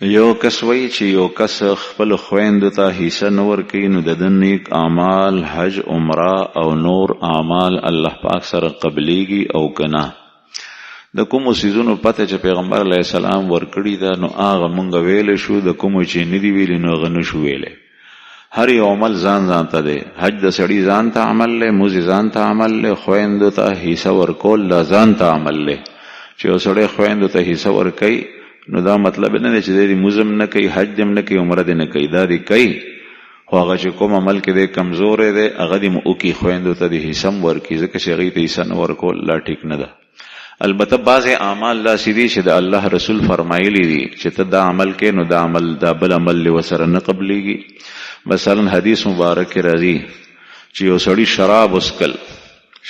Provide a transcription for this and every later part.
یو کس وی چې یو کس خپل خویندو ته حصہ نه ورکوي نو د ده نیک اعمال حج عمره او نور اعمال الله پاک سره قبلیږي او کنه. د کومو څیزونو پته چې پیغمبر علیه السلام ورکړي ده نو هغه مونږ ویلی شو، د کومو چې نه دي ویلي نو هغه نه شو ویلی. هر یو عمل ځان ځان ته دی. حج د سړي ځان ته عمل دی، موزې ځان ته عمل دی، خویندو ته حصہ ورکول دا ځان ته عمل دی. چې یو سړی خویندو ته حصہ ورکوي نو دا مطلب نه دی چې دی موزم نه کوي، حج دم نه کوي، عمره دی نه کوي، دا دی کوي خو هغه چې کوم عمل کې دی کمزوری دی هغه دې مو وکړي، خویندو ته د حصه م ورکړي، ځکه چې هغوی ته حصه نه ورکول لا ټیک نه ده. البته بعضې اعمال داسې دي چې د الله رسول فرمایلی دي چې ته دا عمل کې نو دا عمل دا بل عمل لی ورسره نه قبلیږي. مثلا حدیث مبارک کې راځي چې یو سړي شراب وسکل،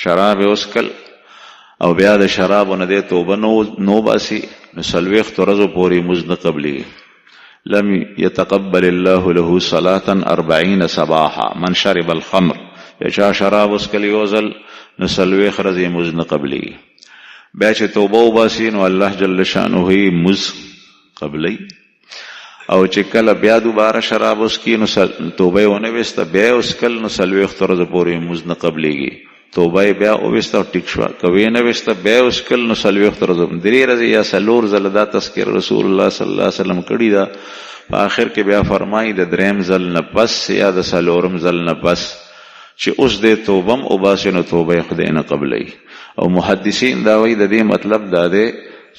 شراب یې وسکل او بیا د شرابو نه دی توبه نو باسي نو 40 ورځو پورې مونځ نه قبلیږي. لم يتقبل الله له صلاة 40 صباحا. من شرب الخمر، چا شراب وسکل یو ځل نو 40 ورځې مونځ نه قبلیږي. بیا چې توبه وباسي نو الله جل شانه یې مونځ قبلی. او چې کله بیا دوباره شراب وسکي نو توبه یې ونه ویسته بیا یې وسکل نو 40 ورځو پورې مونځ نه قبلیږي. توبه بیا وسته او ټیک شوه، که ویې نه ویسته بیا وسکل نو 40 ورځو 3 ورځې یا 4 ځله دا تذکر رسول الله صلی الله علیه وسلم کړي ده. په آخر کې بیا فرمایي د 3 ځل نه پس یا د 4 ځل نه پس چې اوس دې توبه م وباسي نو توبه یې خدای نه قبلوي. او محدثین دا وایي د دې مطلب دا دی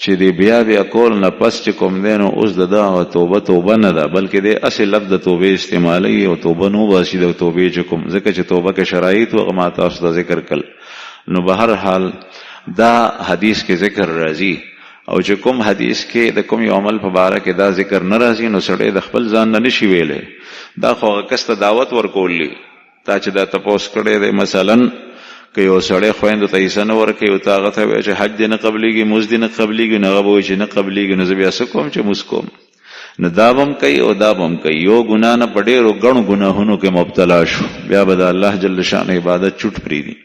چې دی بیا کول نه پس چې کوم دی نو اوس د دا توبه نه ده، بلکې دی اصل لفظ د توبې استعمالوي او توبه نو باسي د توبې چې کوم، ځکه چې توبه کې شرایط هغه ما تاسو ته ذکر کړل. نو به هر حال دا حدیث کې ذکر راځي او چې کوم حدیث کې د کوم یو عمل په باره کې دا ذکر نه راځي نو سړی د خپل ځان نه نشي ویلی. دا خو هغه کس ته دعوت ورکولی تا چې دا تپوس کړی دی. مثلا که یو سړی خویندو ته حصه نه ورکوي او ته هغه ته وایي چې حج دې نه قبلیږي، مونځ دې نه قبلیږي، نو هغه به وایي چې نه قبلیږي، نو زه بیا څه کوم چې مونځ کوم. نو دا به هم کوي او دا به هم کوي. یو ګناه نه په ډېرو ګڼو ګناهونو کې مبتلا شو، بیا به د الله جل شانه عبادت چوټ پرېږدي.